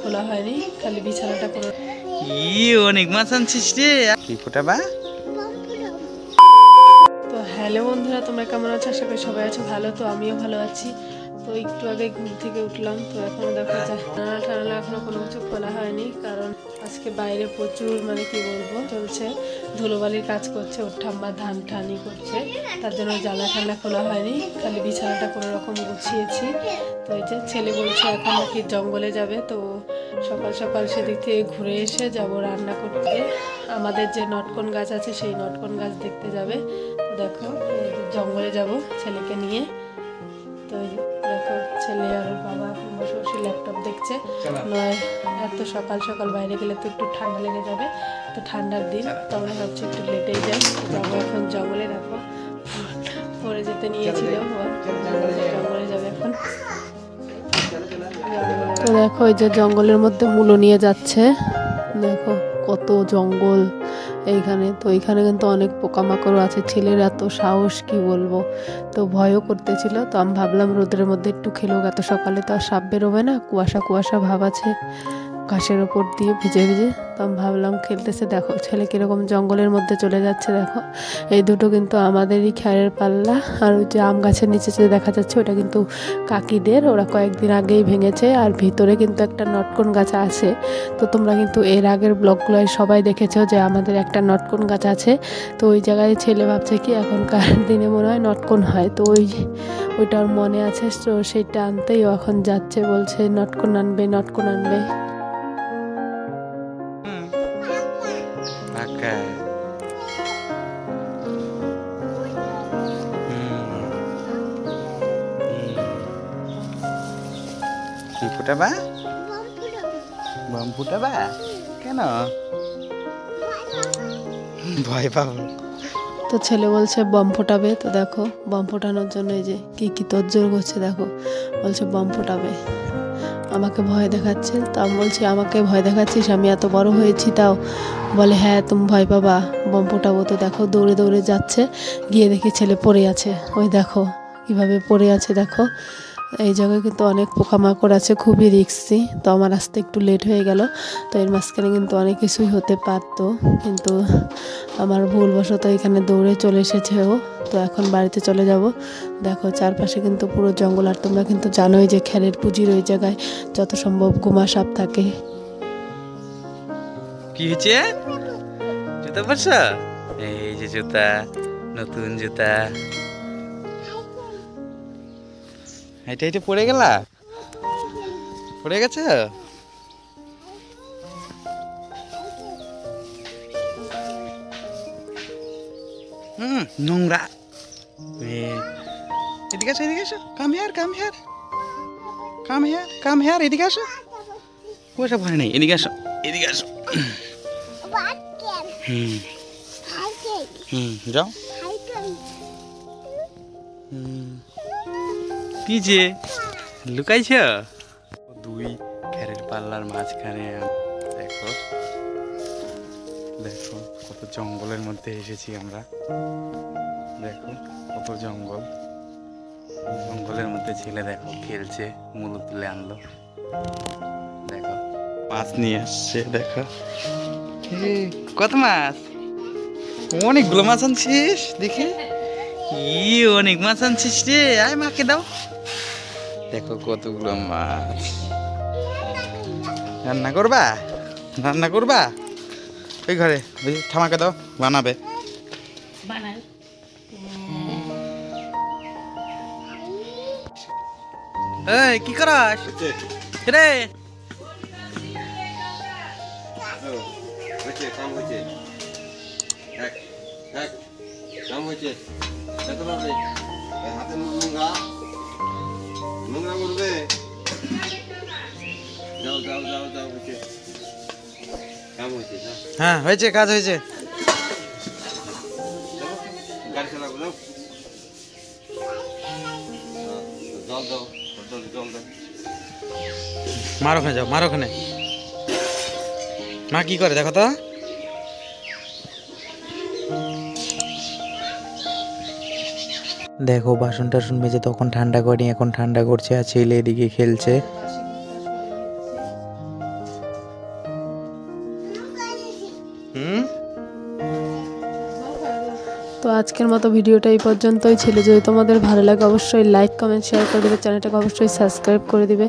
খোলা হয়নি, খালি বিছানাটা করে। অনেক মাছ আনছিস রে, কি ফোটাবা? তো হ্যালো বন্ধুরা, তোমরা কেমন আছো? আশা করি সবাই আছো ভালো। তো আমিও ভালো আছি। তো একটু আগে ঘুম থেকে উঠলাম, তো এখনো দেখা যায় টানালা এখনো কোনো কিছু খোলা হয়নি, কারণ আজকে বাইরে প্রচুর কি বলবো চলছে, ধুলোবালির কাজ করছে, ওর ঠাম্মা ধান ঠানি করছে, তার জন্য জানলা ঠান্ডা খোলা হয়নি, খালি বিছানাটা কোনো রকম গুছিয়েছি। তো এই যে ছেলে বলছে এখন নাকি জঙ্গলে যাবে, তো সকাল সকাল সেদিক থেকে ঘুরে এসে যাব রান্না করতে। আমাদের যে নটকন গাছ আছে সেই নটকন গাছ দেখতে যাবে। তো দেখো জঙ্গলে যাব ছেলেকে নিয়ে। তো দেখো ছেলে আর ওর বাবা বসে বসে ল্যাপটপ দেখছে। নয় এত সকাল সকাল বাইরে গেলে তো একটু ঠান্ডা লেগে যাবে, তো ঠান্ডার দিন, তো আমরা ভাবছি একটু লেটেই যাই। যাবো এখন জঙ্গলে, দেখো পরে যেতে নিয়েছিল, জঙ্গলে যাবে এখন। তো দেখো এই যে জঙ্গলের মধ্যে মূলো নিয়ে যাচ্ছে, দেখো কত জঙ্গল এইখানে। তো এইখানে কিন্তু অনেক পোকামাকড়ও আছে, ছেলের এত সাহস কি বলবো, তো ভয়ও করতেছিল। তো আমি ভাবলাম রোদের মধ্যে একটু খেলেও, এত সকালে তো আর সাপ বেরোবে না, কুয়াশা কুয়াশা ভাব আছে ঘাসের ওপর দিয়ে ভিজে ভিজে। তো আমি ভাবলাম খেলতেছে। দেখো ছেলে কীরকম জঙ্গলের মধ্যে চলে যাচ্ছে। দেখো এই দুটো কিন্তু আমাদেরই খ্যারের পাল্লা, আর ওই যে আম গাছের নিচে যে দেখা যাচ্ছে ওটা কিন্তু কাকিদের, ওরা কয়েকদিন আগেই ভেঙেছে। আর ভিতরে কিন্তু একটা নটকন গাছ আছে। তো তোমরা কিন্তু এর আগের ব্লগগুলোয় সবাই দেখেছো যে আমাদের একটা নটকন গাছ আছে। তো ওই জায়গায় ছেলে ভাবছে কি এখনকার দিনে মনে হয় নটকন হয়, তো ওইটা ওর মনে আছে। তো সেইটা আনতেই ও এখন যাচ্ছে, বলছে নটকন আনবে নটকন আনবে। কি ফুটাবা? বম ফুটাবা? কেন ভয় পাবো? তো ছেলে বলছে বম ফোটাবে। তো দেখো বম ফোটানোর জন্য এই যে কি কি তোড়জোড় করছে, দেখো বলছে বম ফোটাবে, আমাকে ভয় দেখাচ্ছে। তো আমি বলছি আমাকে ভয় দেখাচ্ছিস, আমি এত বড় হয়েছি তাও? বলে হ্যাঁ তুমি ভয় পাবা, বম ফোটাবো। তো দেখো দৌড়ে দৌড়ে যাচ্ছে, গিয়ে দেখি ছেলে পড়ে আছে। ওই দেখো কিভাবে পড়ে আছে, দেখো এই জায়গায় কিন্তু অনেক পোকামাকড় আছে, খুবই রিস্কি। তো আমার আসতে একটু লেট হয়ে গেল, তো এর মাঝখানে কিন্তু অনেক কিছুই হতে পারতো, কিন্তু আমার ভুলবশত এখানে দৌড়ে চলে এসেছে ও। তো এখন বাড়িতে চলে যাব। দেখো চারপাশে কিন্তু পুরো জঙ্গল, আর তোমরা কিন্তু জানোই যে খ্যারের পুঁজির ওই জায়গায় যত সম্ভব গুমা সাপ থাকে। কি হয়েছে? জুতা পরছ? এই যে জুতা, নতুন জুতা। এটা এটা পড়ে গেলা? পড়ে গেছে? নোংরা। এদিকে আসো, এদিকে আসো, come here come here come here come here, এদিকে আসো। পয়সা ভয় নেই, এদিকে আসো, এদিকে আসো। যাও। কি যে লুকাইছ? দুই খ্যারের পাল্লার মাঝখানে। দেখো দেখো কত জঙ্গলের মধ্যে এসেছি আমরা। দেখো কত জঙ্গল, জঙ্গলের মধ্যে ছেলে দেখো খেলছে, মুলো তুলে আনলো। দেখো মাছ নিয়ে আসছে, দেখো কত মাছ, অনেকগুলো মাছ আনছিস দেখি। অনেক মাছ আনছিস রে, আয় মাকে দাও। দেখো কতগুলো মাছ। রান্না করবা? রান্না করবা? ওই ঘরে ওই ঠামাকে দাও, বানাবে। এই কি করাস রে? হ্যাঁ হয়েছে, কাজ হয়েছে। মার ওখানে যাও, মার ওখানে। মা কি করে দেখো তো। দেখো বাসন টাসন মেজে তখন ঠান্ডা করিনি, এখন ঠান্ডা করছে, আর ছেলে এদিকে খেলছে। তো আজকের মতো ভিডিওটা এই পর্যন্তই ছিল। যদি তোমাদের ভালো লাগে অবশ্যই লাইক কমেন্ট শেয়ার করে দেবে, চ্যানেলটাকে অবশ্যই সাবস্ক্রাইব করে দিবে।